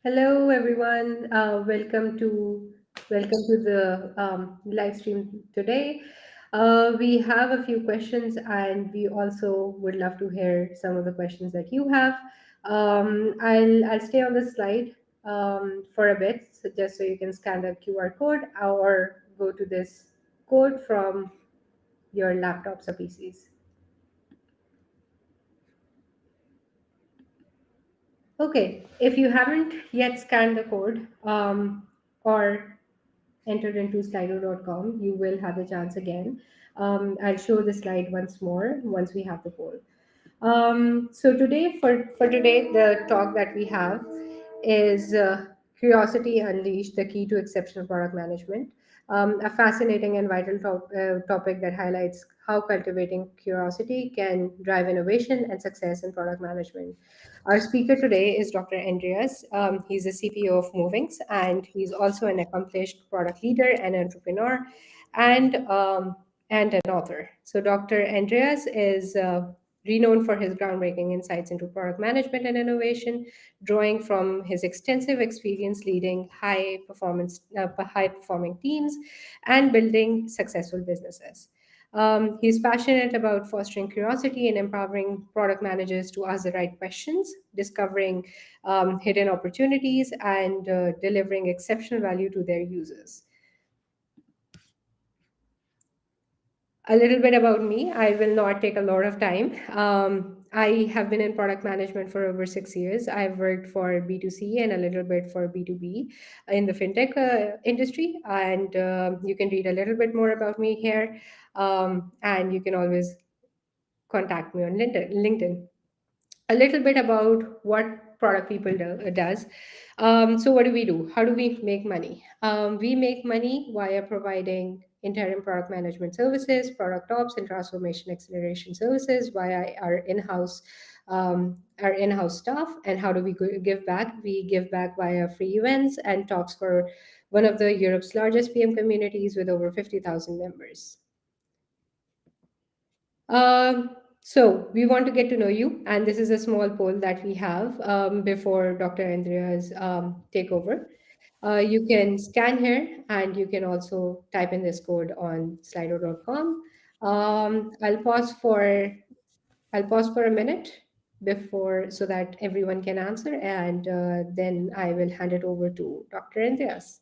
Hello, everyone. Welcome to the live stream today. We have a few questions, and we also would love to hear some of the questions that you have. I'll stay on the slide for a bit, so just so you can scan the QR code or go to this code from your laptops or PCs. Okay, if you haven't yet scanned the code or entered into slido.com, you will have the chance again. I'll show the slide once more once we have the poll. So today, for today, the talk that we have is Curiosity Unleashed, the key to exceptional product management. A fascinating and vital topic that highlights how cultivating curiosity can drive innovation and success in product management. Our speaker today is Dr. Andreas. He's the CPO of Movings, and he's also an accomplished product leader and entrepreneur, and and an author. So Dr. Andreas is renowned for his groundbreaking insights into product management and innovation, drawing from his extensive experience leading high performing teams and building successful businesses. He's passionate about fostering curiosity and empowering product managers to ask the right questions, discovering hidden opportunities, and delivering exceptional value to their users. A little bit about me. I will not take a lot of time. I have been in product management for over 6 years. I've worked for B2C and a little bit for B2B in the fintech industry. And you can read a little bit more about me here. And you can always contact me on LinkedIn. A little bit about what product people does. So what do we do? How do we make money? We make money via providing interim product management services, product ops, and transformation acceleration services via our in-house staff. And how do we give back? We give back via free events and talks for one of the Europe's largest PM communities with over 50,000 members. So we want to get to know you, and this is a small poll that we have before Dr. Andrea's takeover. You can scan here, and you can also type in this code on slido.com. Um, I'll pause for I'll pause for a minute before so that everyone can answer, and then I will hand it over to Dr. Andreas.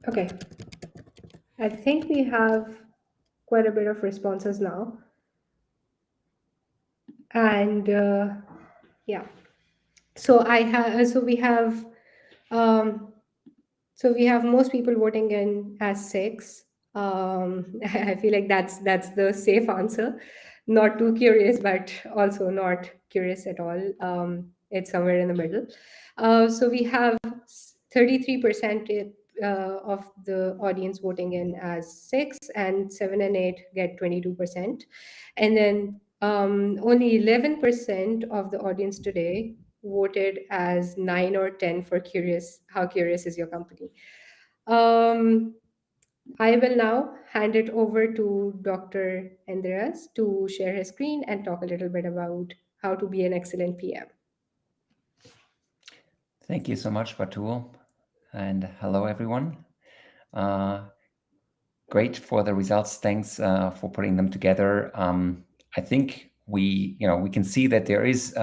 Okay, I think we have quite a bit of responses now. And Yeah. So I have. So we have. Um, So we have most people voting in as six. I feel like that's the safe answer. Not too curious, but also not curious at all. It's somewhere in the middle. So we have 33% of the audience voting in as six, and seven and eight get 22%, and then only 11% of the audience today voted as 9 or 10 for curious. How curious is your company? um, I will now hand it over to Dr. Andreas to share his screen and talk a little bit about how to be an excellent PM. Thank you so much, Batul. And hello, everyone. Uh, Great for the results. Thanks for putting them together. I think we can see that there is,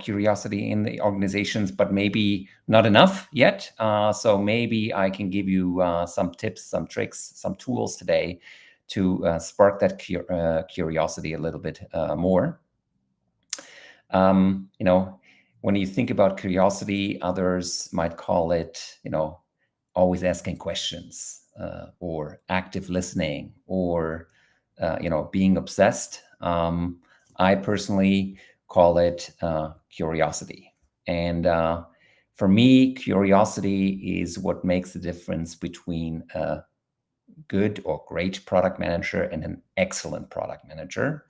curiosity in the organizations, but maybe not enough yet. So maybe I can give you some tips, some tricks, some tools today to spark that curiosity a little bit more. You know, when you think about curiosity, others might call it, always asking questions, or active listening, or being obsessed. I personally call it curiosity. And for me, curiosity is what makes the difference between a good or great product manager and an excellent product manager.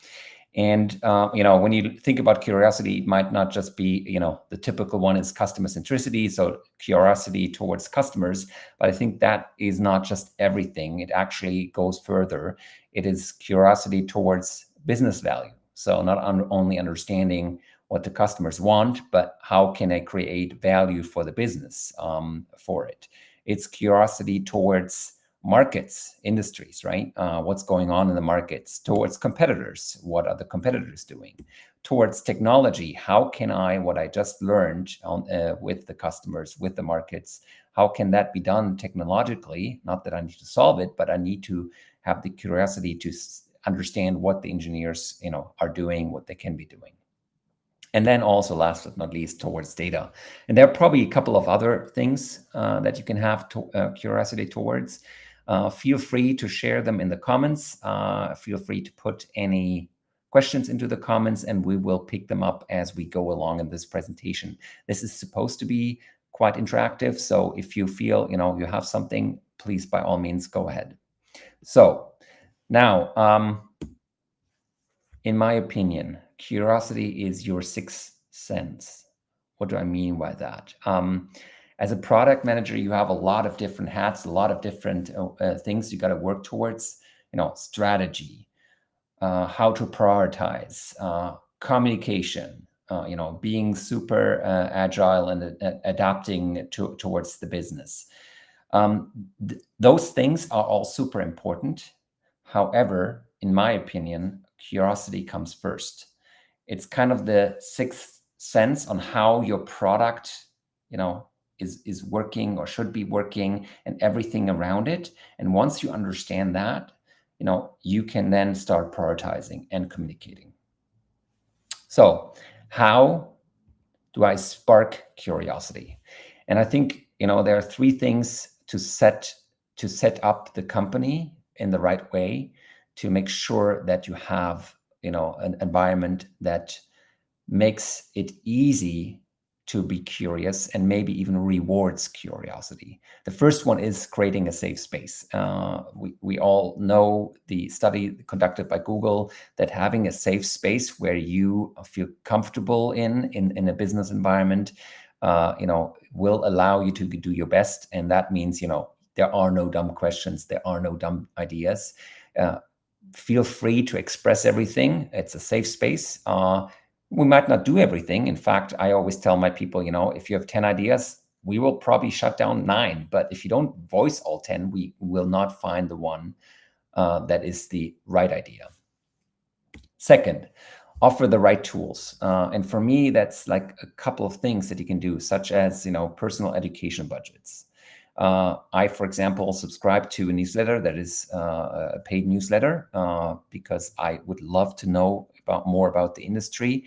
And when you think about curiosity, it might not just be, the typical one is customer centricity, so curiosity towards customers. But I think that is not just everything. It actually goes further. It is curiosity towards business value. So not only understanding what the customers want, but how can I create value for the business for it. It's curiosity towards markets, industries, right? What's going on in the markets, towards competitors. What are the competitors doing? Towards technology. How can I, what I just learned with the customers, with the markets, how can that be done technologically? Not that I need to solve it, but I need to have the curiosity to understand what the engineers, are doing, what they can be doing. And then also, last but not least, towards data. And there are probably a couple of other things that you can have curiosity towards. Feel free to share them in the comments. Feel free to put any questions into the comments, and we will pick them up as we go along in this presentation. This is supposed to be quite interactive, so if you feel you have something, please by all means go ahead. So now, in my opinion, curiosity is your sixth sense. What do I mean by that? As a product manager, you have a lot of different hats, a lot of different things you got to work towards. Strategy, how to prioritize, communication. Being super agile and adapting towards the business. Those things are all super important. However, in my opinion, curiosity comes first. It's kind of the sixth sense on how your product, is working or should be working, and everything around it. And once you understand that, you can then start prioritizing and communicating. So, how do I spark curiosity? And I think there are three things to set up the company in the right way to make sure that you have an environment that makes it easy to be curious and maybe even rewards curiosity. The first one is creating a safe space. We all know the study conducted by Google that having a safe space where you feel comfortable in a business environment, will allow you to do your best. And that means, there are no dumb questions, there are no dumb ideas. Feel free to express everything. It's a safe space. We might not do everything. In fact, I always tell my people, if you have 10 ideas, we will probably shut down 9. But if you don't voice all 10, we will not find the one that is the right idea. Second, offer the right tools. And for me, that's like a couple of things that you can do, such as, personal education budgets. I, for example, subscribe to a newsletter that is a paid newsletter because I would love to know more about the industry.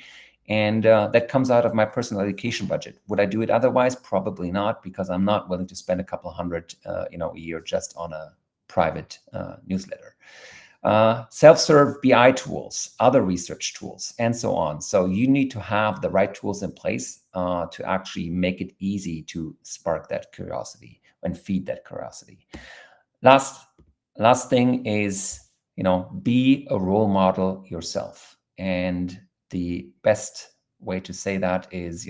And that comes out of my personal education budget. Would I do it otherwise? Probably not, because I'm not willing to spend a couple hundred, a year just on a private newsletter. Self-serve BI tools, other research tools, and so on. So you need to have the right tools in place to actually make it easy to spark that curiosity and feed that curiosity. Last thing is, be a role model yourself. And the best way to say that is,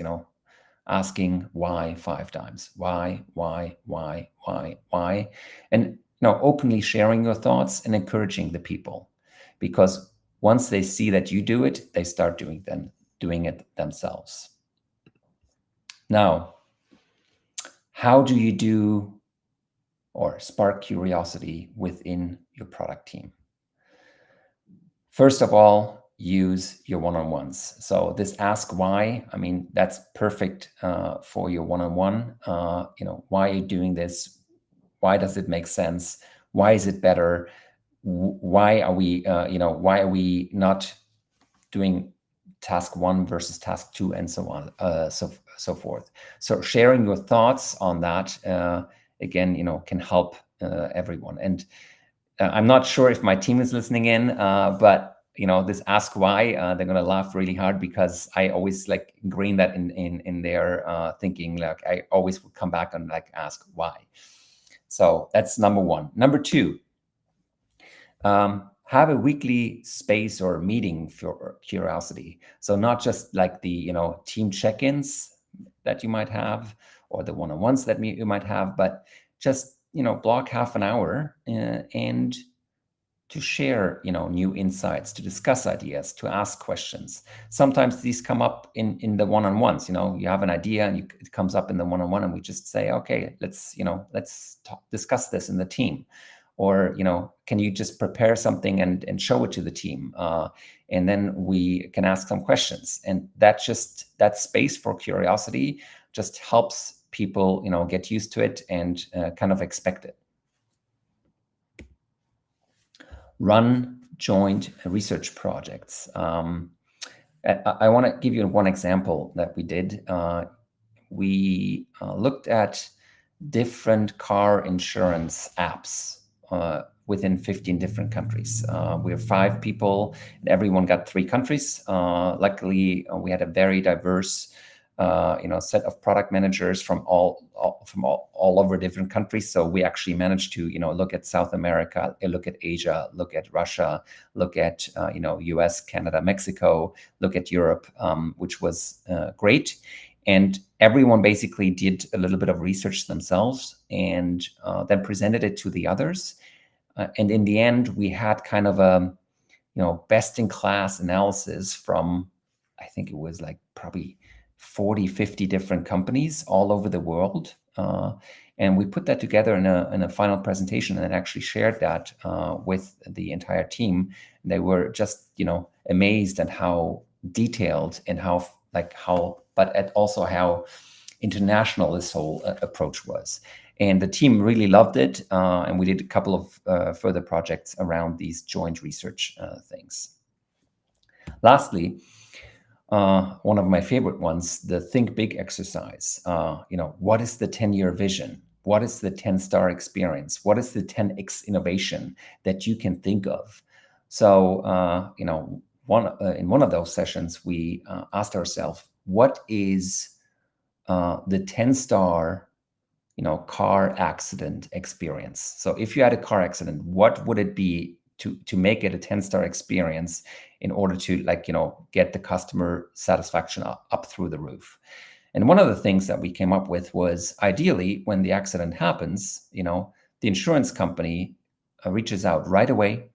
asking why 5 times. Why? And openly sharing your thoughts and encouraging the people. Because once they see that you do it, they start doing it themselves. Now, how do you do or spark curiosity within your product team? First of all, use your one-on-ones. So this ask why, I mean, that's perfect for your one-on-one. Why are you doing this? Why does it make sense? Why is it better? Why are we not doing task 1 versus task 2, and so on, so forth. So sharing your thoughts on that again, can help everyone. And I'm not sure if my team is listening in, but this ask why, they're going to laugh really hard, because I always like ingrain that in their thinking. Like I always would come back and like ask why. So that's number 1. Number 2, have a weekly space or meeting for curiosity. So not just like the team check-ins that you might have, or the one-on-ones that you might have, but just block half an hour and to share new insights, to discuss ideas, to ask questions. Sometimes these come up in the one-on-ones. You have an idea and it comes up in the one-on-one, and we just say, okay, let's discuss this in the team. Or can you just prepare something and show it to the team, and then we can ask some questions. And that space for curiosity just helps people get used to it and kind of expect it. Run joint research projects. I want to give you one example that we did. We looked at different car insurance apps within 15 different countries. We have 5 people, and everyone got 3 countries. Luckily, we had a very diverse set of product managers from all over different countries. So we actually managed to look at South America, look at Asia, look at Russia, look at US, Canada, Mexico, look at Europe, which was great. And everyone basically did a little bit of research themselves, and then presented it to the others. And in the end, we had kind of a best in class analysis from, I think it was like probably 40, 50 different companies all over the world. And we put that together in a final presentation, and actually shared that with the entire team. They were just, amazed at how detailed and but also how international this whole approach was. And the team really loved it. And we did a couple of further projects around these joint research things. Lastly, one of my favorite ones, the Think Big exercise. What is the 10-year vision? What is the 10-star experience? What is the 10x innovation that you can think of? So, in one of those sessions, we asked ourselves, what is the 10-star car accident experience? So if you had a car accident, what would it be to make it a 10-star experience in order to get the customer satisfaction up through the roof? And one of the things that we came up with was, ideally, when the accident happens, the insurance company reaches out right away,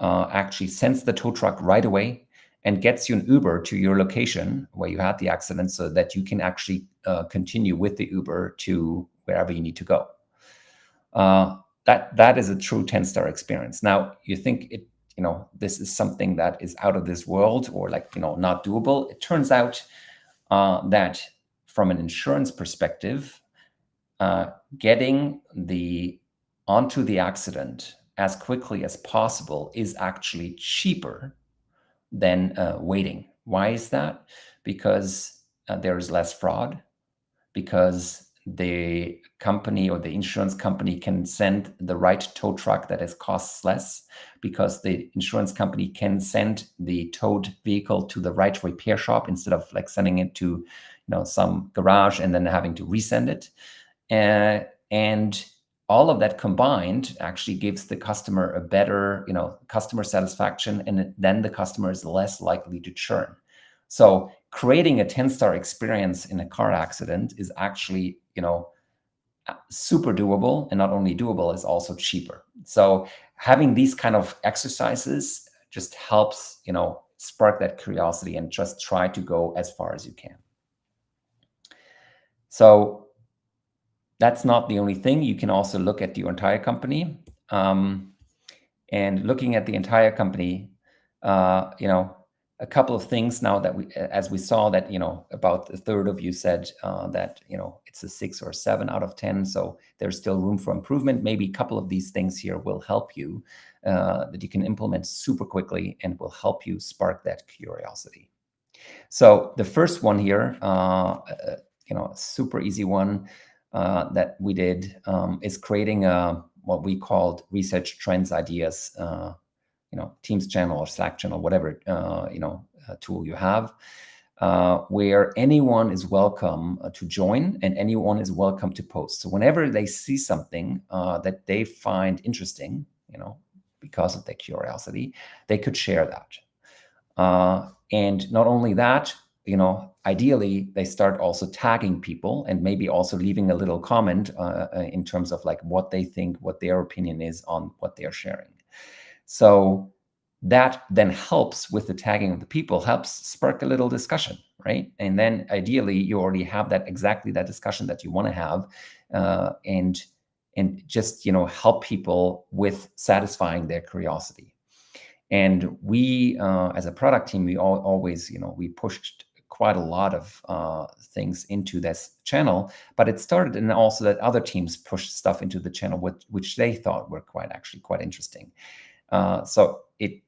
actually sends the tow truck right away, and gets you an Uber to your location where you had the accident, so that you can actually continue with the Uber to wherever you need to go. That is a true 10-star experience. Now, you think this is something that is out of this world, or not doable. It turns out that from an insurance perspective, getting onto the accident as quickly as possible is actually cheaper than waiting. Why is that? Because there is less fraud, because the company or the insurance company can send the right tow truck that is costs less, because the insurance company can send the towed vehicle to the right repair shop instead of like sending it to some garage and then having to resend it. And all of that combined actually gives the customer a better customer satisfaction, and then the customer is less likely to churn. So creating a 10-star experience in a car accident is actually super doable, and not only doable, is also cheaper. So having these kind of exercises just helps spark that curiosity and just try to go as far as you can. So that's not the only thing. You can also look at your entire company. And looking at the entire company, a couple of things now that as we saw that, about a third of you said that, it's a 6 or 7 out of 10. So there's still room for improvement. Maybe a couple of these things here will help you, that you can implement super quickly and will help you spark that curiosity. So the first one here, super easy one that we did is creating what we called research trends ideas, Teams channel or Slack channel, whatever tool you have, where anyone is welcome to join and anyone is welcome to post. So whenever they see something that they find interesting, because of their curiosity, they could share that. And not only that, ideally they start also tagging people and maybe also leaving a little comment in terms of like what they think, what their opinion is on what they're sharing. So that then helps with the tagging of the people, helps spark a little discussion, right? And then ideally you already have exactly that discussion that you want to have, and just help people with satisfying their curiosity. And we, as a product team, we always, we pushed quite a lot of things into this channel, but it started, and also that other teams pushed stuff into the channel, which they thought were actually quite interesting. So it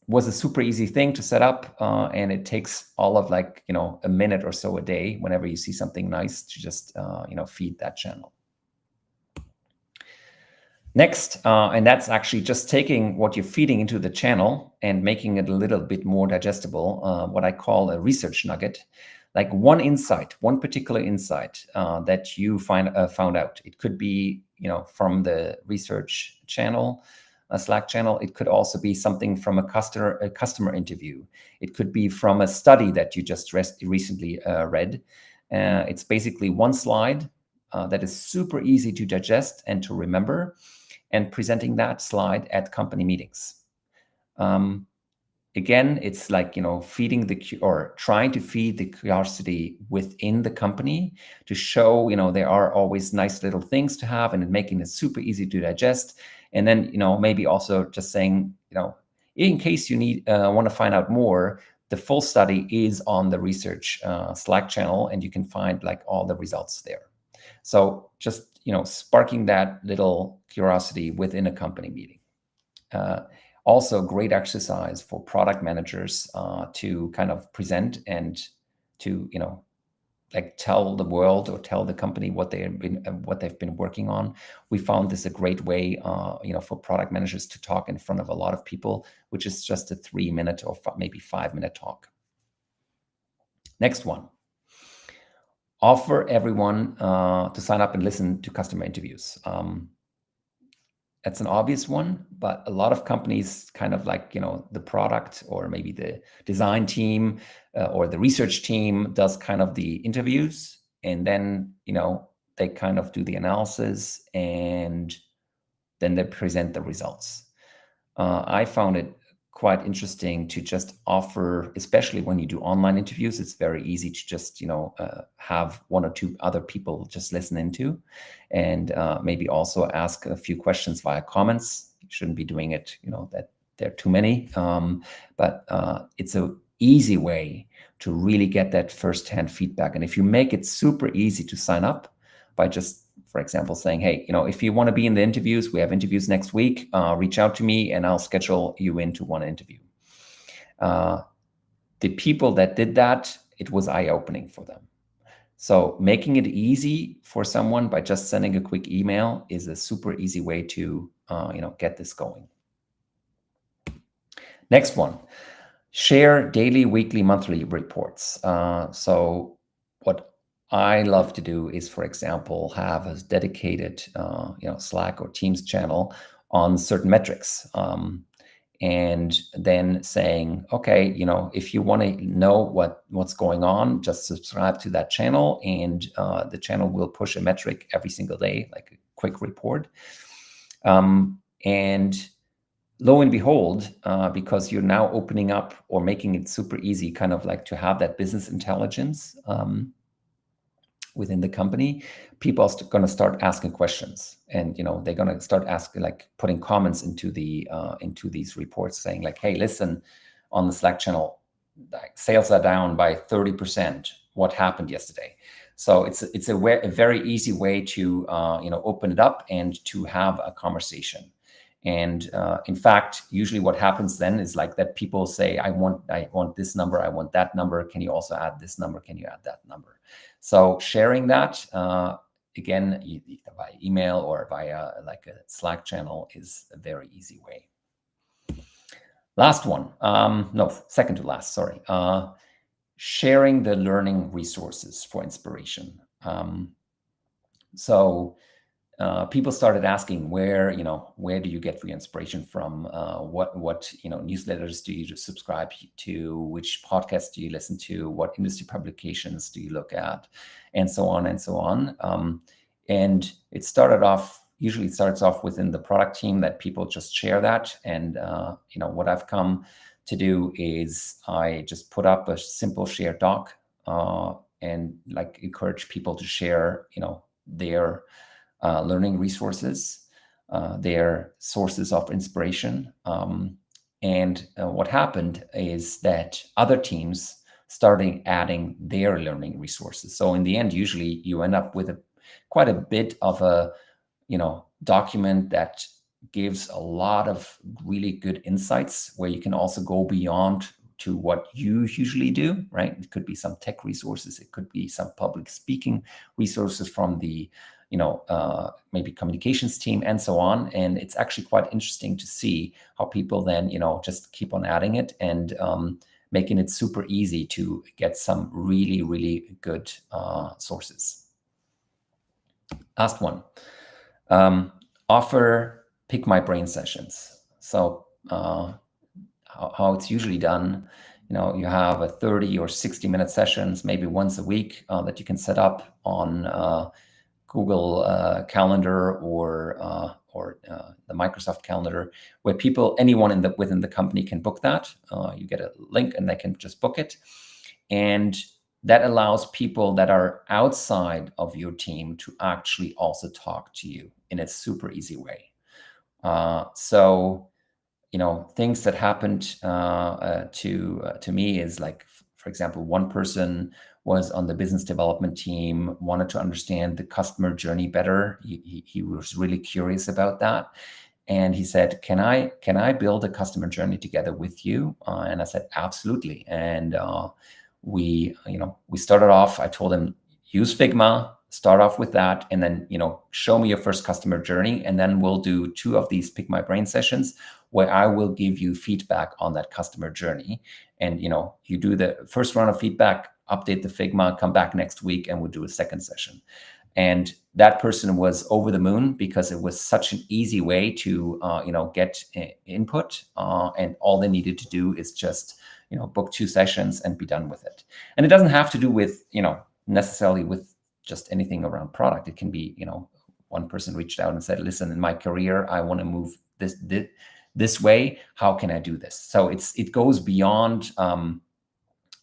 was a super easy thing to set up, and it takes all of like, a minute or so a day whenever you see something nice to just, feed that channel. Next, and that's actually just taking what you're feeding into the channel and making it a little bit more digestible, what I call a research nugget, like one insight, one particular insight that you found out. It could be, from the research channel, a Slack channel. It could also be something from a customer interview. It could be from a study that you just recently read. It's basically one slide that is super easy to digest and to remember, and presenting that slide at company meetings. Again, it's like, feeding or trying to feed the curiosity within the company to show, there are always nice little things to have, and making it super easy to digest. And then, maybe also just saying, in case you want to find out more, the full study is on the research Slack channel, and you can find like all the results there. So just, sparking that little curiosity within a company meeting. Also great exercise for product managers to kind of present and to, like tell the world or tell the company what they've been working on. We found this a great way, for product managers to talk in front of a lot of people, which is just a 3-minute or maybe 5-minute talk. Next one. Offer everyone to sign up and listen to customer interviews. That's an obvious one, but a lot of companies kind of like, the product or maybe the design team or the research team does kind of the interviews, and then, they kind of do the analysis, and then they present the results. I found it quite interesting to just offer, especially when you do online interviews, it's very easy to just, have 1 or 2 other people just listen into, and maybe also ask a few questions via comments. You shouldn't be doing it, that there are too many. But it's a easy way to really get that firsthand feedback. And if you make it super easy to sign up by just, for example, saying, hey, if you want to be in the interviews, we have interviews next week, reach out to me and I'll schedule you into one interview. the people that did that, it was eye-opening for them. So making it easy for someone by just sending a quick email is a super easy way to get this going. Next one, share daily, weekly, monthly reports. So what I love to do is, for example, have a dedicated Slack or Teams channel on certain metrics. And then saying, okay, if you want to know what's going on, just subscribe to that channel, and the channel will push a metric every single day, like a quick report. And lo and behold, because you're now opening up or making it super easy, kind of like to have that business intelligence within the company, people are going to start asking questions, and they're going to start asking, like putting comments into these reports, saying like, hey, listen, on the Slack channel, like, sales are down by 30%. What happened yesterday? So it's a very easy way to open it up and to have a conversation. And in fact, usually what happens then is like that people say, I want this number, I want that number. Can you also add this number? Can you add that number? So sharing that, again, either by email or via like a Slack channel, is a very easy way. Last one, no, second to last, sorry. Sharing the learning resources for inspiration. So people started asking, where do you get your inspiration from? What newsletters do you subscribe to? Which podcasts do you listen to? What industry publications do you look at? And so on and so on. And usually it starts off within the product team, that people just share that. And what I've come to do is I just put up a simple shared doc, and like encourage people to share their learning resources, their sources of inspiration. And what happened is that other teams started adding their learning resources. So in the end, usually you end up with quite a bit of a document that gives a lot of really good insights, where you can also go beyond to what you usually do, right? It could be some tech resources, it could be some public speaking resources from the maybe communications team, and so on. And it's actually quite interesting to see how people then just keep on adding it, and making it super easy to get some really, really good sources. Last one, offer pick my brain sessions. So how it's usually done, you have a 30 or 60-minute sessions, maybe once a week, that you can set up on Google Calendar or the Microsoft Calendar, where anyone within the company can book that. You get a link and they can just book it. And that allows people that are outside of your team to actually also talk to you in a super easy way. So things that happened to me is like, for example, one person was on the business development team, wanted to understand the customer journey better. He was really curious about that. And he said, can I build a customer journey together with you? And I said, absolutely. And we started off, I told him, use Figma, start off with that, and then show me your first customer journey, and then we'll do 2 of these Pick My Brain sessions, where I will give you feedback on that customer journey. And you do the first round of feedback, update the Figma, come back next week, and we'll do a second session. And that person was over the moon, because it was such an easy way to get input, and all they needed to do is just book 2 sessions and be done with it. And it doesn't have to do with necessarily with just anything around product. It can be one person reached out and said, listen, in my career, I want to move this way. How can I do this? So it goes beyond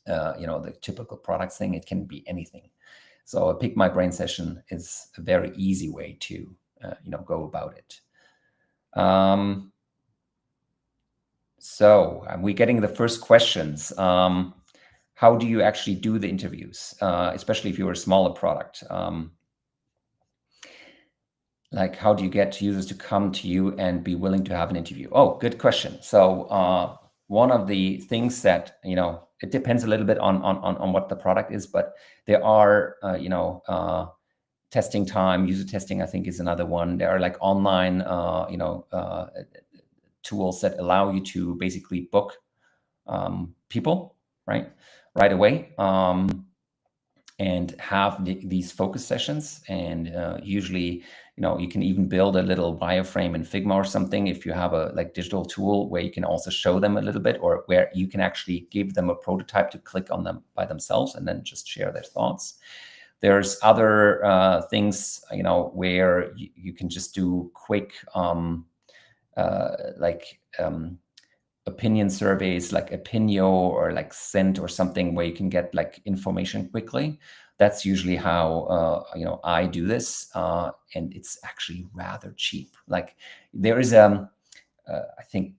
the typical product thing. It can be anything. So a Pick My Brain session is a very easy way to go about it. So we're getting the first questions. How do you actually do the interviews, especially if you're a smaller product? Like, how do you get users to come to you and be willing to have an interview? Oh, good question. So one of the things that it depends a little bit on what the product is, but there are, testing time, user testing, I think is another one. There are like online, tools that allow you to basically book people, right away, and have these focus sessions. And usually, you can even build a little wireframe in Figma or something if you have a like digital tool where you can also show them a little bit, or where you can actually give them a prototype to click on them by themselves and then just share their thoughts. There's other things, where you can just do quick, like opinion surveys, like Opinio or like Scent or something, where you can get like information quickly. That's usually how I do this, and it's actually rather cheap. Like there is I think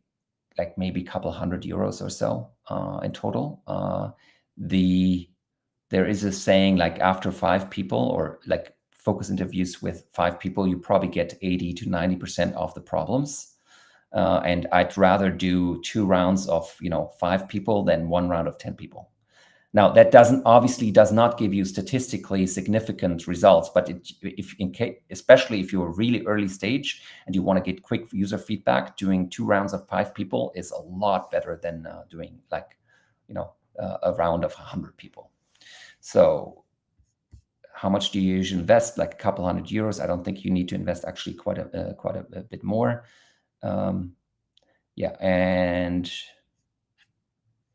like maybe a couple €100 or so in total. There is a saying like after 5 people, or like focus interviews with 5 people, you probably get 80 to 90% of the problems. And I'd rather do 2 rounds of 5 people than 1 round of 10 people. Now that does not give you statistically significant results, but especially if you're really early stage and you want to get quick user feedback, doing 2 rounds of 5 people is a lot better than doing like a round of 100 people. So how much do you usually invest? Like a couple €100. I don't think you need to invest actually quite a bit more. Yeah, and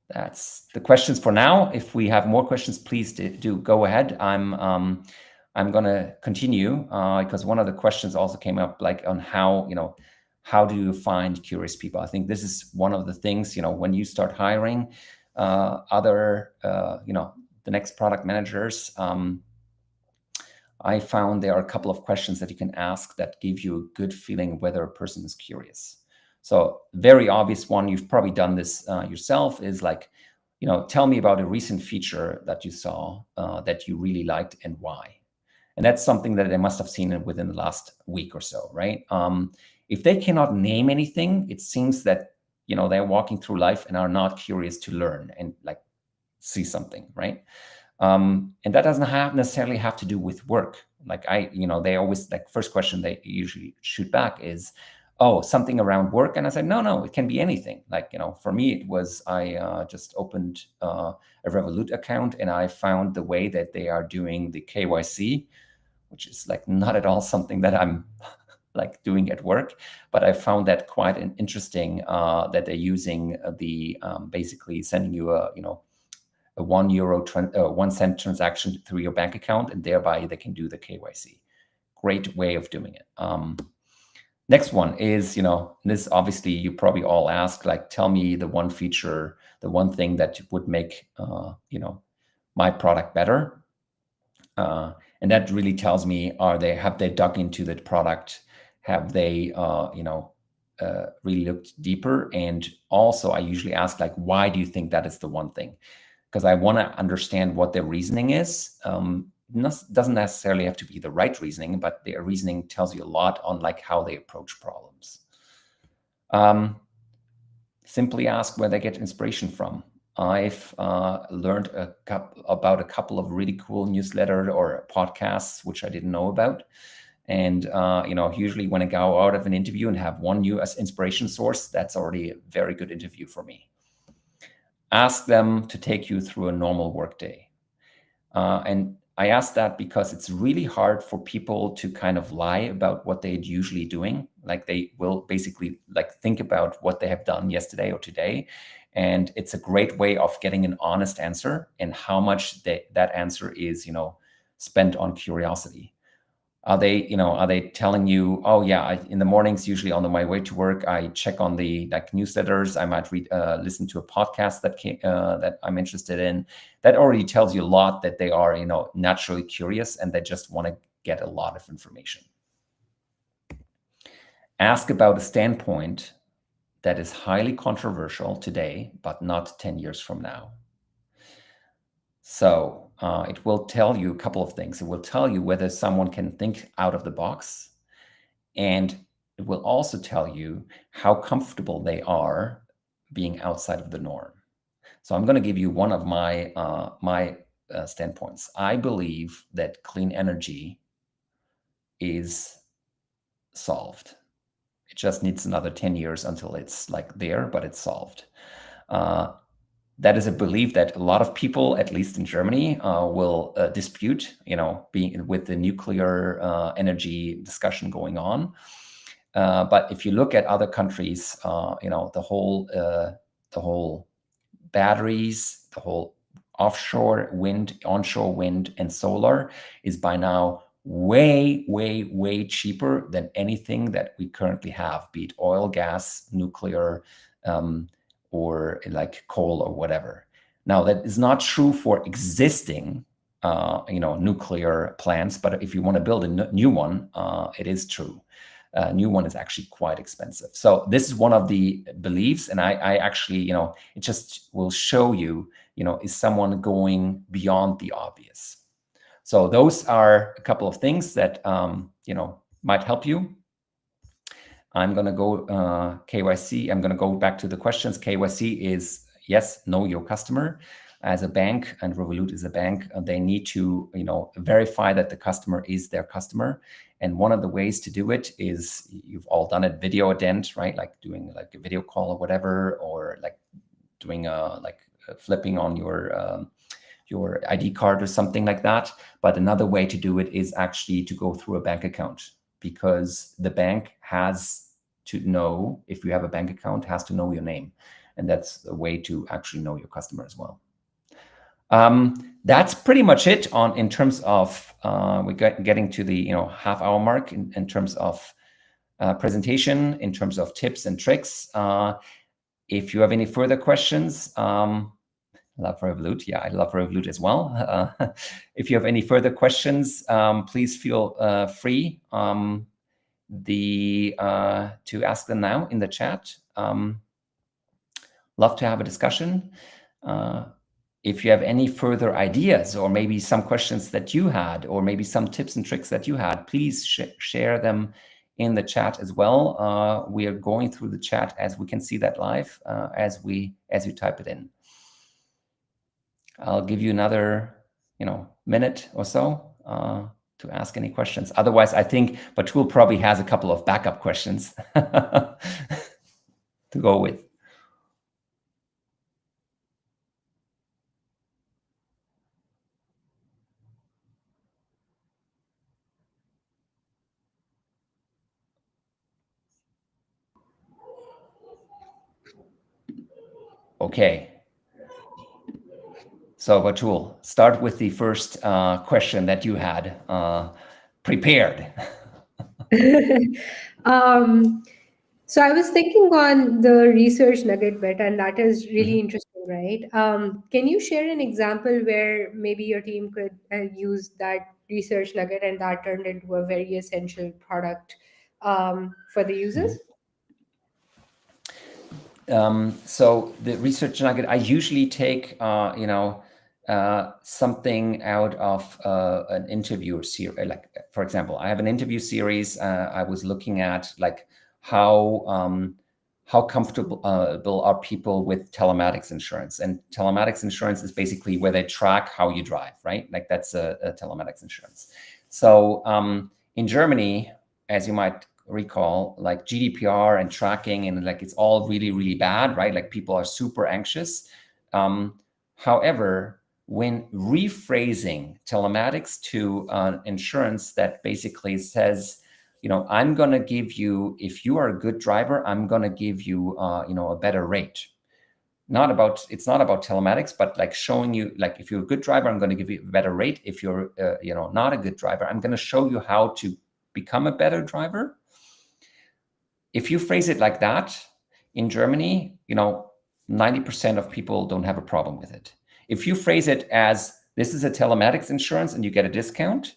that's the questions for now. If we have more questions, please do go ahead. I'm gonna continue because one of the questions also came up, like on how do you find curious people? I think this is one of the things, when you start hiring the next product managers. I found there are a couple of questions that you can ask that give you a good feeling whether a person is curious. So very obvious one, you've probably done this yourself, is like, tell me about a recent feature that you saw that you really liked and why. And that's something that they must have seen within the last week or so, right? If they cannot name anything, it seems that they're walking through life and are not curious to learn and like see something, right? And that doesn't necessarily have to do with work. Like they always, like, first question they usually shoot back is, oh, something around work. And I said, no, it can be anything. Like, for me, it was, I just opened a Revolut account and I found the way that they are doing the KYC, which is like not at all something that I'm like doing at work, but I found that quite interesting, that they're using the basically sending you a €1 1 cent transaction through your bank account, and thereby they can do the KYC. Great way of doing it. Next one is, this obviously you probably all ask, like, tell me the one feature, the one thing that would make my product better. And that really tells me, have they dug into the product? Have they really looked deeper? And also I usually ask, like, why do you think that is the one thing? Because I want to understand what their reasoning is. Doesn't necessarily have to be the right reasoning, but their reasoning tells you a lot on like how they approach problems. Simply ask where they get inspiration from. I've learned about a couple of really cool newsletters or podcasts which I didn't know about. And usually when I go out of an interview and have one new as inspiration source, that's already a very good interview for me. Ask them to take you through a normal workday. And I ask that because it's really hard for people to kind of lie about what they're usually doing. Like they will basically like think about what they have done yesterday or today. And it's a great way of getting an honest answer and how much that answer is, spent on curiosity. Are they telling you, oh yeah, in the mornings, usually on my way to work, I check on the like newsletters. I might listen to a podcast that I'm interested in. That already tells you a lot that they are, naturally curious and they just want to get a lot of information. Ask about a standpoint that is highly controversial today, but not 10 years from now. So it will tell you a couple of things. It will tell you whether someone can think out of the box, and it will also tell you how comfortable they are being outside of the norm. So I'm going to give you one of my standpoints. I believe that clean energy is solved. It just needs another 10 years until it's like there, but it's solved. Uh, that is a belief that a lot of people, at least in Germany, will dispute, being with the nuclear energy discussion going on. But if you look at other countries, the whole batteries, the whole offshore wind, onshore wind, and solar is by now way, way, way cheaper than anything that we currently have, be it oil, gas, nuclear, or like coal or whatever. Now, that is not true for existing, nuclear plants, but if you want to build a new one, it is true. New one is actually quite expensive. So this is one of the beliefs, and I actually, it just will show you, is someone going beyond the obvious. So those are a couple of things that might help you. I'm going to go KYC. I'm going to go back to the questions. KYC is, yes, know your customer. As a bank, and Revolut is a bank, they need to verify that the customer is their customer. And one of the ways to do it is, you've all done it, video ident, right? Like doing like a video call or whatever, or like doing flipping on your ID card or something like that. But another way to do it is actually to go through a bank account, because the bank has to know, if you have a bank account, has to know your name. And that's a way to actually know your customer as well. That's pretty much it in terms of we're getting to the half-hour mark in terms of presentation, in terms of tips and tricks. If you have any further questions, love Revolut. Yeah, I love Revolut as well. If you have any further questions, please feel free to ask them now in the chat. Love to have a discussion. If you have any further ideas, or maybe some questions that you had, or maybe some tips and tricks that you had, please share them in the chat as well. We are going through the chat as we can see that live as you type it in. I'll give you another minute or so to ask any questions. Otherwise, I think Batul probably has a couple of backup questions to go with. Okay. So Batul, start with the first question that you had prepared. So I was thinking on the research nugget bit, and that is really interesting, right? Can you share an example where maybe your team could use that research nugget and that turned into a very essential product for the users? So the research nugget, I usually take, something out of an interview series. Like, for example, I have an interview series. I was looking at like how comfortable are people with telematics insurance, and telematics insurance is basically where they track how you drive, right? Like that's a telematics insurance. So in Germany, as you might recall, like GDPR and tracking, and like it's all really, really bad, right? Like people are super anxious. However, when rephrasing telematics to insurance that basically says, I'm going to give you, if you are a good driver, I'm going to give you, a better rate. It's not about telematics, but like showing you, like, if you're a good driver, I'm going to give you a better rate. If you're, not a good driver, I'm going to show you how to become a better driver. If you phrase it like that in Germany, 90% of people don't have a problem with it. If you phrase it as, this is a telematics insurance and you get a discount,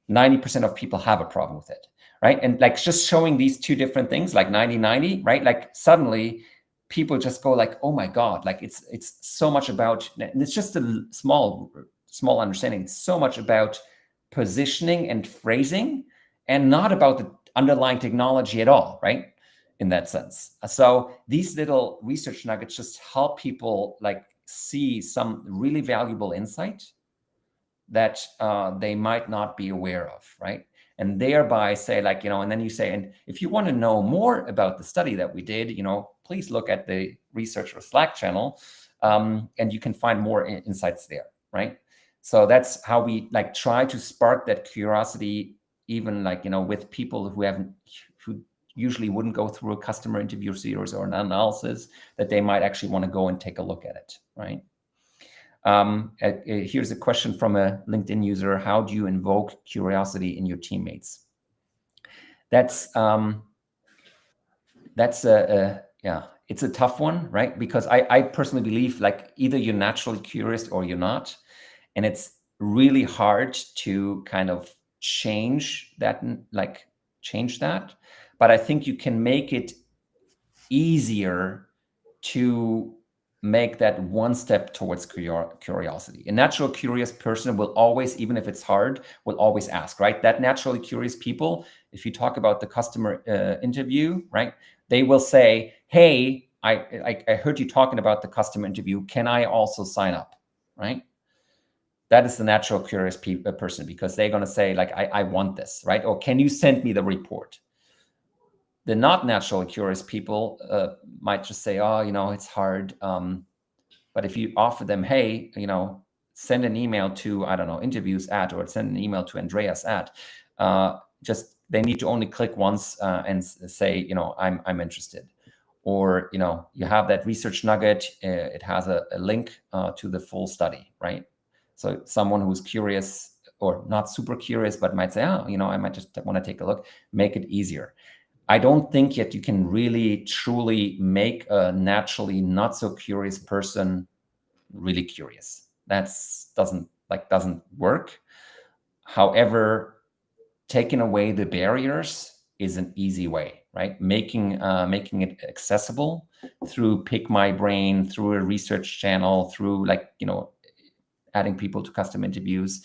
90% of people have a problem with it, right? And like just showing these two different things, like 90-90, right? Like suddenly people just go like, oh my God, like it's so much about, and it's just a small understanding. It's so much about positioning and phrasing, and not about the underlying technology at all, right? In that sense. So these little research nuggets just help people like see some really valuable insight that they might not be aware of, right? And thereby say, like, and then you say, and if you want to know more about the study that we did, please look at the researcher Slack channel, and you can find more insights there, right? So that's how we like try to spark that curiosity, even like, with people who usually wouldn't go through a customer interview series or an analysis, that they might actually want to go and take a look at it, right? Here's a question from a LinkedIn user. How do you invoke curiosity in your teammates? That's yeah, it's a tough one, right? Because I personally believe like either you're naturally curious or you're not. And it's really hard to kind of change that, change that. But I think you can make it easier to make that one step towards curiosity. A natural curious person will always, even if it's hard, will always ask, right? That naturally curious people, if you talk about the customer interview, right, they will say, hey, I heard you talking about the customer interview. Can I also sign up, right? That is the natural curious person, because they're going to say, like, I want this, right? Or can you send me the report? The not naturally curious people might just say, oh, it's hard. But if you offer them, hey, send an email to, I don't know, interviews at, or send an email to Andreas at, just they need to only click once and say, I'm interested. Or, you have that research nugget, it has a link to the full study, right? So someone who's curious or not super curious, but might say, oh, I might just want to take a look, make it easier. I don't think yet you can really truly make a naturally not so curious person really curious. That's doesn't work. However, taking away the barriers is an easy way, right? Making it accessible through Pick My Brain, through a research channel, through adding people to custom interviews,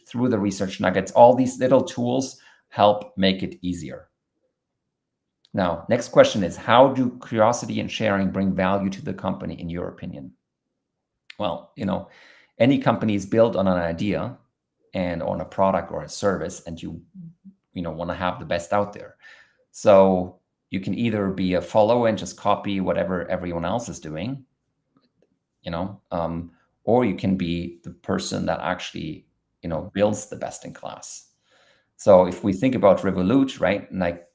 through the research nuggets. All these little tools help make it easier. Now, next question is, how do curiosity and sharing bring value to the company, in your opinion? Well, any company is built on an idea and on a product or a service, and you want to have the best out there. So you can either be a follower and just copy whatever everyone else is doing, or you can be the person that actually, builds the best in class. So if we think about Revolut, right, like,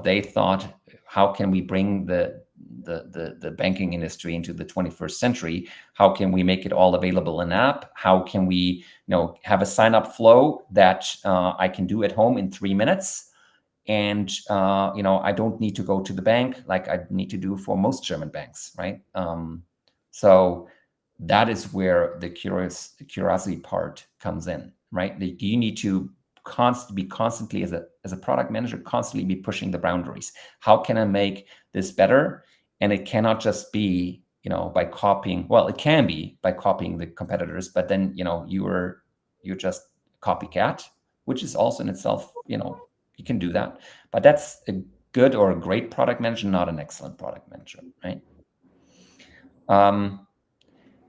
they thought, how can we bring the banking industry into the 21st century? How can we make it all available in app? How can we, have a sign up flow that I can do at home in 3 minutes? And, I don't need to go to the bank like I need to do for most German banks, right? So that is where the curiosity part comes in, right? You need to be constantly, as a product manager, constantly be pushing the boundaries. How can I make this better? And it cannot just be, by copying. Well, it can be by copying the competitors, but then, you're just copycat, which is also in itself, you can do that. But that's a good or a great product manager, not an excellent product manager, right?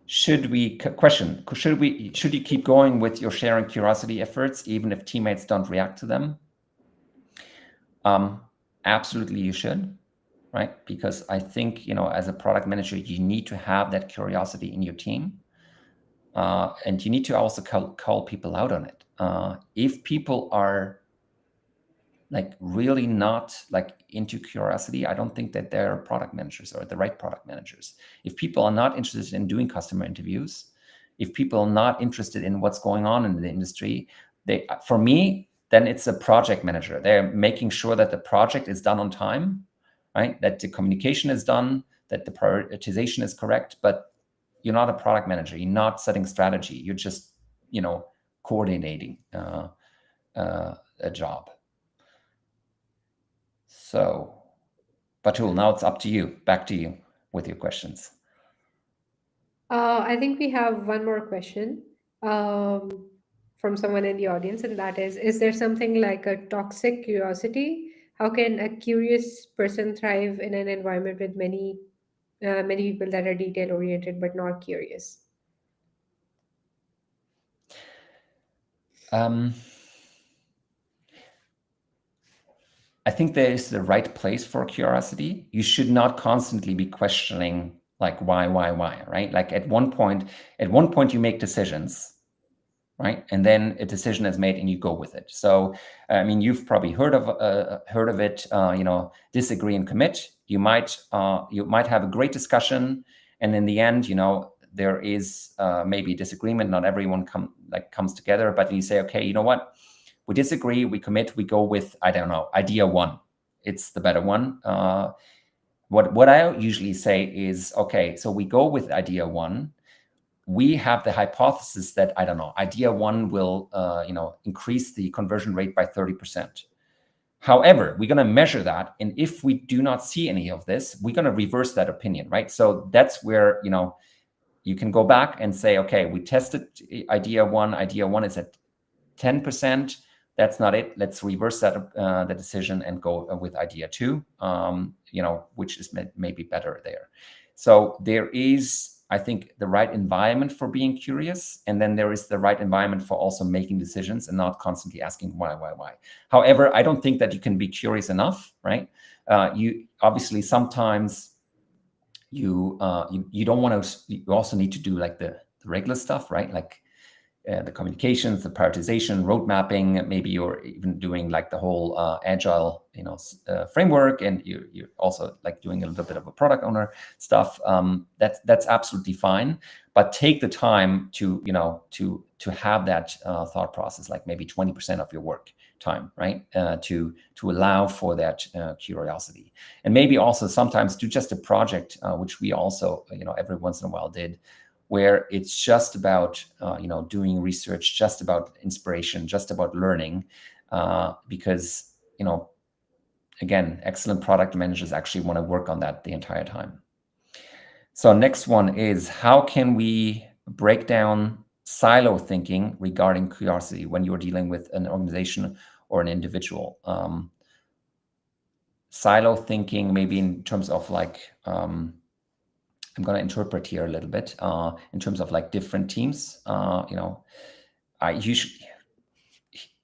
Should you keep going with your sharing curiosity efforts even if teammates don't react to them? Absolutely, you should, right? Because I think, as a product manager, you need to have that curiosity in your team, and you need to also call people out on it. If people are really not into curiosity, I don't think that they're product managers or the right product managers. If people are not interested in doing customer interviews, if people are not interested in what's going on in the industry, for me, then it's a project manager. They're making sure that the project is done on time, right? That the communication is done, that the prioritization is correct, but you're not a product manager. You're not setting strategy. You're just, coordinating a job. So, Batul, now it's up to you. Back to you with your questions. I think we have one more question um, from someone in the audience, and that is there something like a toxic curiosity? How can a curious person thrive in an environment with many many people that are detail oriented but not curious? Um, I think there is the right place for curiosity. You should not constantly be questioning like why, right? Like at one point you make decisions, right? And then a decision is made and you go with it. So, I mean, you've probably heard of it. Disagree and commit. You might have a great discussion, and in the end, there is maybe disagreement. Not everyone comes together, but you say, okay, you know what? We disagree. We commit. We go with, I don't know, idea one. It's the better one. What I usually say is, okay, so we go with idea one. We have the hypothesis that, I don't know, idea one will increase the conversion rate by 30%. However, we're going to measure that, and if we do not see any of this, we're going to reverse that opinion, right? So that's where you can go back and say, okay, we tested idea one. Idea one is at 10%. That's not it. Let's reverse the decision and go with idea two, which is maybe better there. So there is, I think, the right environment for being curious, and then there is the right environment for also making decisions and not constantly asking why. However, I don't think that you can be curious enough, right? You obviously sometimes you don't want to. You also need to do like the regular stuff, right? Like the communications, the prioritization, road mapping. Maybe you're even doing like the whole agile, framework, and you're also like doing a little bit of a product owner stuff. That's absolutely fine. But take the time to have that thought process, like maybe 20% of your work time, right? To allow for that curiosity, and maybe also sometimes do just a project, which we also every once in a while did, where it's just about doing research, just about inspiration, just about learning, because again, excellent product managers actually want to work on that the entire time. So next one is, how can we break down silo thinking regarding curiosity when you're dealing with an organization or an individual? Silo thinking, maybe in terms of like I'm going to interpret here a little bit in terms of like different teams. I usually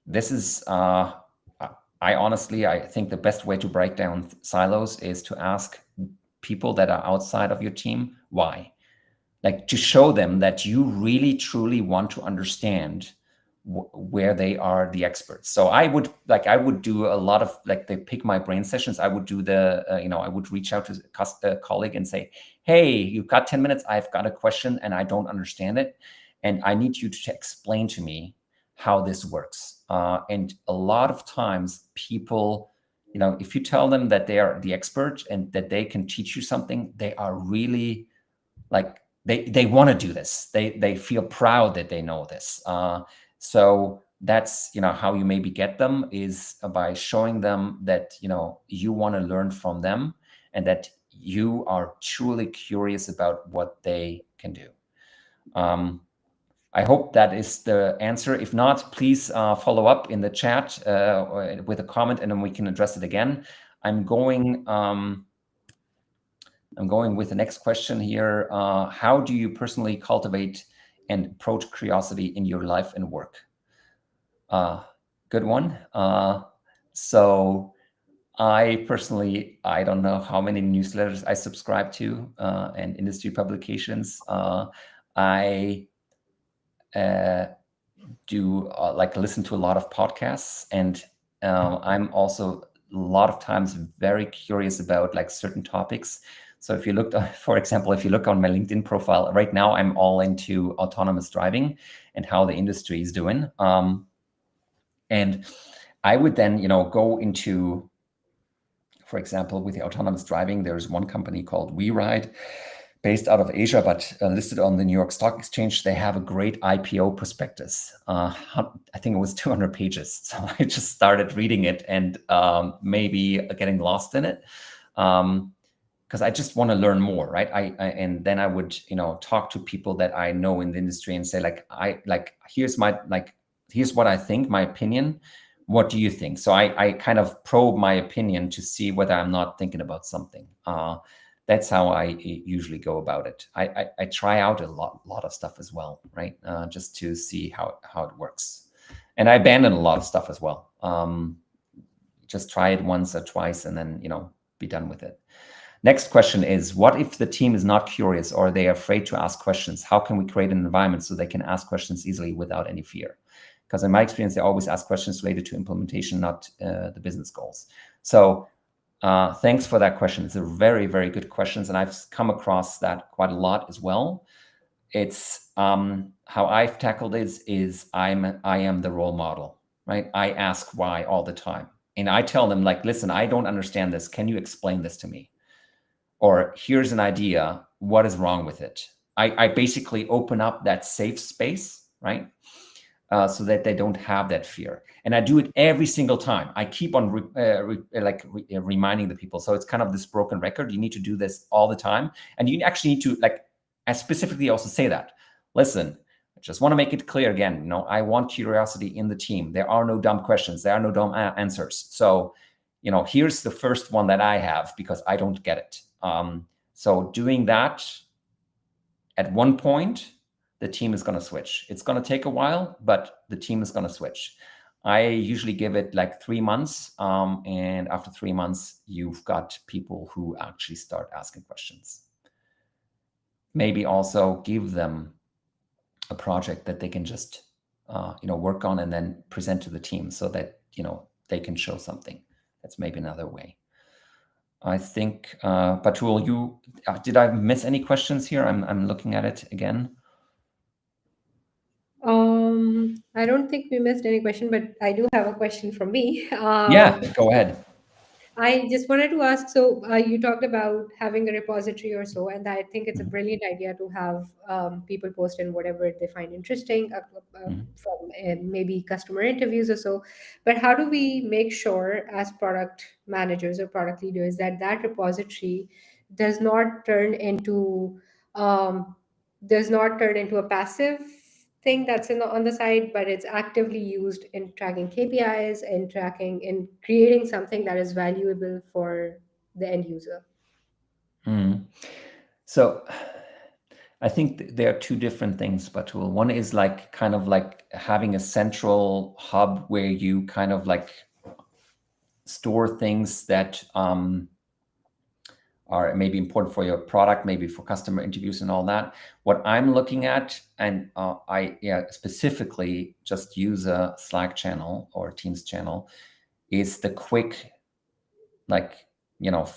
this is I think the best way to break down silos is to ask people that are outside of your team why, like to show them that you really truly want to understand where they are the experts. So I would do a lot of like the pick my brain sessions. I would do I would reach out to a colleague and say, hey, you've got 10 minutes. I've got a question and I don't understand it. And I need you to explain to me how this works. And a lot of times people, if you tell them that they are the expert and that they can teach you something, they are really like, they want to do this. They feel proud that they know this. So that's how you maybe get them, is by showing them that you want to learn from them and that you are truly curious about what they can do. I hope that is the answer. If not, please follow up in the chat with a comment, and then we can address it again. I'm going with the next question here. How do you personally cultivate and approach curiosity in your life and work? Good one. So I personally, I don't know how many newsletters I subscribe to and industry publications. I do like listen to a lot of podcasts, and I'm also a lot of times very curious about like certain topics. So if you looked, for example, if you look on my LinkedIn profile right now, I'm all into autonomous driving and how the industry is doing. And I would then, go into, for example, with the autonomous driving, there's one company called WeRide, based out of Asia, but listed on the New York Stock Exchange. They have a great IPO prospectus. I think it was 200 pages. So I just started reading it and maybe getting lost in it. Because I just want to learn more, right? And then I would, talk to people that I know in the industry and say, here's what I think, my opinion. What do you think? So I kind of probe my opinion to see whether I'm not thinking about something. That's how I usually go about it. I try out a lot of stuff as well, right? Just to see how it works, and I abandon a lot of stuff as well. Just try it once or twice, and then be done with it. Next question is, what if the team is not curious or they are afraid to ask questions? How can we create an environment so they can ask questions easily without any fear? Because in my experience, they always ask questions related to implementation, not the business goals. So thanks for that question. It's a very, very good question. And I've come across that quite a lot as well. It's how I've tackled it is I am the role model, right? I ask why all the time. And I tell them, like, listen, I don't understand this. Can you explain this to me? Or here's an idea. What is wrong with it? I basically open up that safe space, right? So that they don't have that fear. And I do it every single time. I keep on reminding the people. So it's kind of this broken record. You need to do this all the time. And you actually need to, I specifically also say that. Listen, I just want to make it clear again. I want curiosity in the team. There are no dumb questions. There are no dumb answers. So, here's the first one that I have because I don't get it. So doing that at one point, the team is going to switch. It's going to take a while, but the team is going to switch. I usually give it like 3 months. And after 3 months, you've got people who actually start asking questions. Maybe also give them a project that they can just, work on and then present to the team so that, they can show something. That's maybe another way. I think, Batul, did I miss any questions here? I'm looking at it again. I don't think we missed any question, but I do have a question from me. Yeah, go ahead. I just wanted to ask, so you talked about having a repository or so, and I think it's a Mhm, brilliant idea to have people post in whatever they find interesting mhm, from maybe customer interviews or so. But how do we make sure, as product managers or product leaders, that that repository does not turn into um, a passive thing that's on the side, but it's actively used in tracking KPIs and tracking in creating something that is valuable for the end user. mhm. So I think there are two different things, Batul. One is like kind of like having a central hub where you kind of like store things that are maybe important for your product, maybe for customer interviews and all that. What I'm looking at, and I specifically just use a Slack channel or Teams channel, is the quick like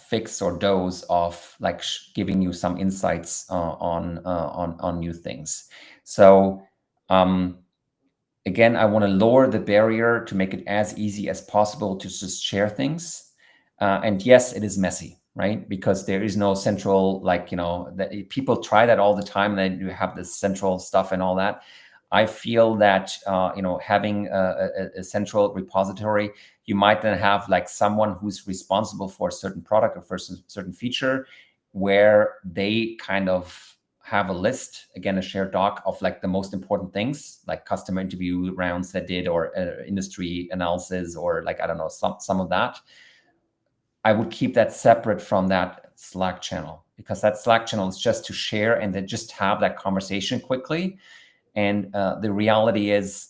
fix or dose of like giving you some insights on new things. So um, again, I want to lower the barrier to make it as easy as possible to just share things. And yes, it is messy, right? Because there is no central, that people try that all the time. And then you have this central stuff and all that. I feel that, having a central repository, you might then have like someone who's responsible for a certain product or for a certain feature where they kind of have a list, again, a shared doc of like the most important things, like customer interview rounds that did, or industry analysis, or like, I don't know, some of that. I would keep that separate from that Slack channel, because that Slack channel is just to share and then just have that conversation quickly. And the reality is,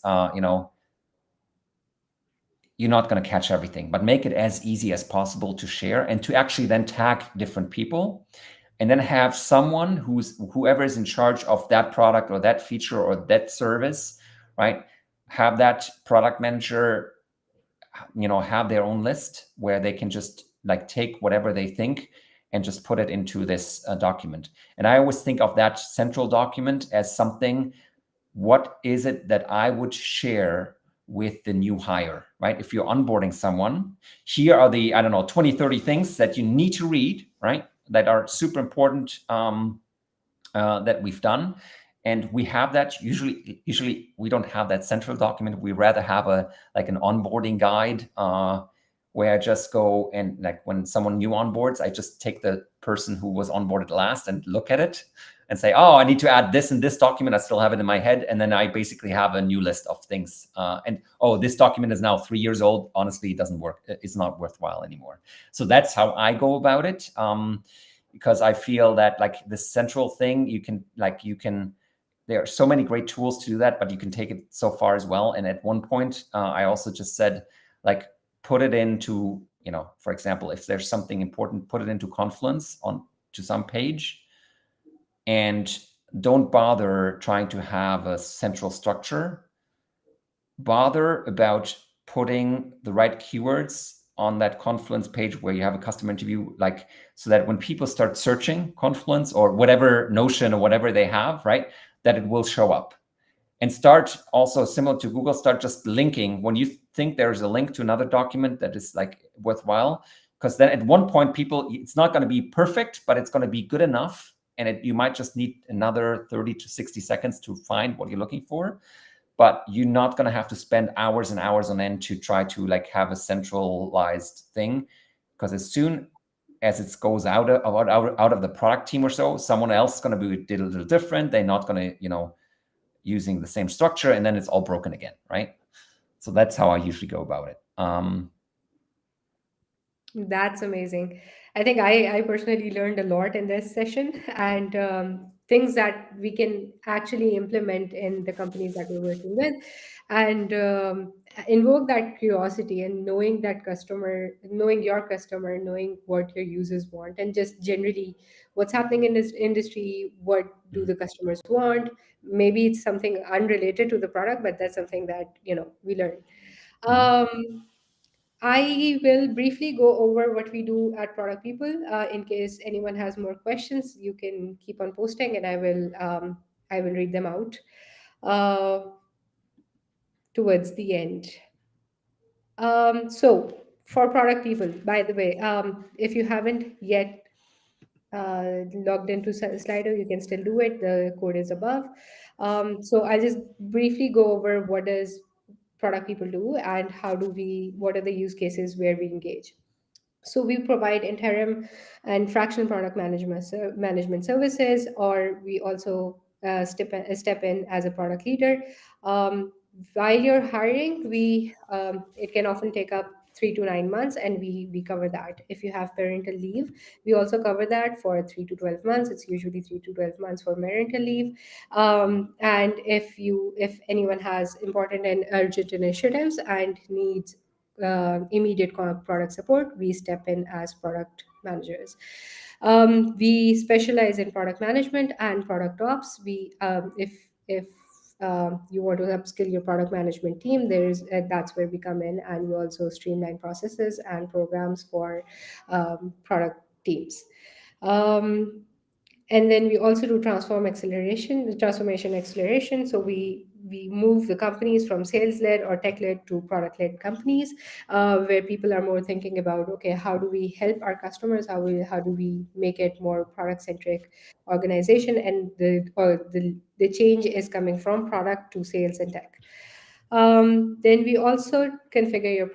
you're not going to catch everything, but make it as easy as possible to share and to actually then tag different people, and then have someone whoever is in charge of that product or that feature or that service, right? Have that product manager, have their own list where they can just like take whatever they think and just put it into this document. And I always think of that central document as something, what is it that I would share with the new hire, right? If you're onboarding someone, here are the, I don't know, 20, 30 things that you need to read, right? That are super important, that we've done. And we have that usually we don't have that central document. We rather have an onboarding guide, where I just go and, like, when someone new onboards, I just take the person who was onboarded last and look at it and say, oh, I need to add this in this document. I still have it in my head. And then I basically have a new list of things. And, oh, this document is now 3 years old. Honestly, it doesn't work. It's not worthwhile anymore. So that's how I go about it. because I feel that like the central thing, you can there are so many great tools to do that, but you can take it so far as well. And at one point, I also just said, like, put it into, for example, if there's something important, put it into Confluence on to some page, and don't bother trying to have a central structure. Bother about putting the right keywords on that Confluence page where you have a customer interview, like, so that when people start searching Confluence or whatever Notion or whatever they have, right, that it will show up. And start also, similar to Google, start just linking when you think there's a link to another document that is like worthwhile, because then at one point people, it's not going to be perfect, but it's going to be good enough, and you might just need another 30 to 60 seconds to find what you're looking for. But you're not going to have to spend hours and hours on end to try to like have a centralized thing, because as soon as it goes out of the product team or so, someone else is going to be a little different. They're not going to, using the same structure, and then it's all broken again, right? So that's how I usually go about it. That's amazing. I think I personally learned a lot in this session, and things that we can actually implement in the companies that we're working with, and invoke that curiosity and knowing that customer, knowing your customer, knowing what your users want, and just generally what's happening in this industry, what do the customers want. Maybe it's something unrelated to the product, but that's something that we learn. Um, I will briefly go over what we do at Product People. In case anyone has more questions, you can keep on posting, and I will read them out uh, towards the end. So for Product People, by the way, if you haven't yet logged into Slido, you can still do it. The code is above. So I'll just briefly go over what does Product People do and what are the use cases where we engage. So we provide interim and fractional product management services, or we also step in as a product leader. Um, while you're hiring, we it can often take up 3 to 9 months, and we cover that. If you have parental leave, we also cover that for 3 to 12 months. It's usually 3 to 12 months for parental leave. And if anyone has important and urgent initiatives and needs immediate product support, we step in as product managers. We specialize in product management and product ops. We if you want to upskill your product management team, that's where we come in, and we also streamline processes and programs for product teams. Um, and then we also do transformation acceleration. So we move the companies from sales led or tech led to product led companies, where people are more thinking about, okay, how do we help our customers, how do we make it more product centric organization, and the change is coming from product to sales and tech. Then we also configure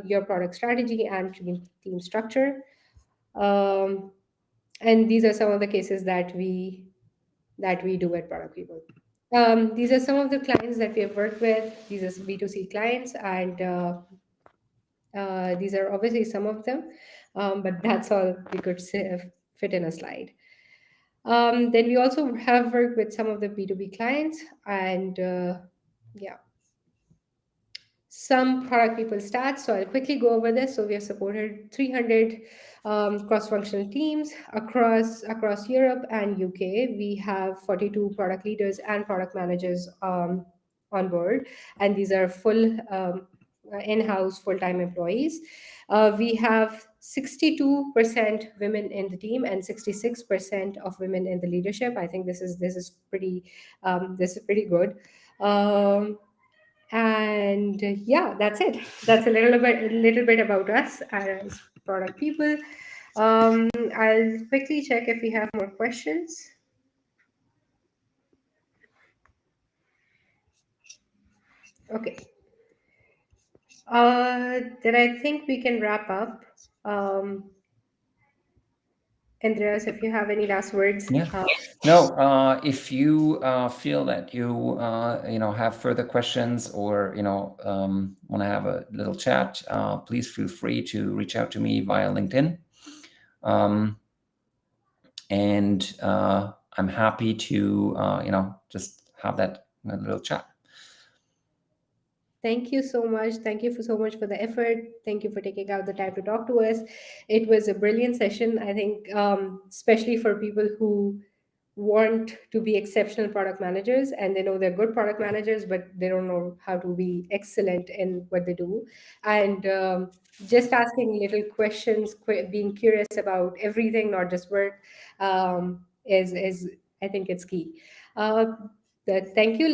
your product strategy and team structure. um, and these are some of the cases that we do at Product People. These are some of the clients that we have worked with. These are B2C clients, and these are obviously some of them, but that's all we could fit in a slide. Then we also have worked with some of the B2B clients, and yeah, some Product People stats. So I'll quickly go over this. So we have supported 300 cross-functional teams across Europe and UK. We have 42 product leaders and product managers on board, and these are in-house full-time employees. We have 62% women in the team and 66% of women in the leadership. I think this is pretty good. Um, and yeah, that's it. That's a little bit about us as Product People. I'll quickly check if we have more questions. Okay. Then I think we can wrap up. Um, Andreas, if you have any last words. Yeah. No, if you feel that you have further questions, or want to have a little chat, please feel free to reach out to me via LinkedIn. Um, and I'm happy to just have that little chat. Thank you so much. Thank you for so much for the effort. Thank you for taking out the time to talk to us. It was a brilliant session. I think, especially for people who want to be exceptional product managers and they know they're good product managers, but they don't know how to be excellent in what they do. And just asking little questions, being curious about everything, not just work, is I think it's key. Uh, Thank you.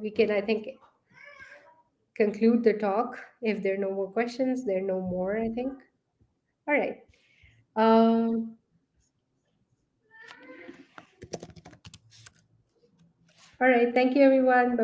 We can, I think, conclude the talk. If there are no more questions, there are no more, I think. All right. Um, all right. Thank you, everyone. Bye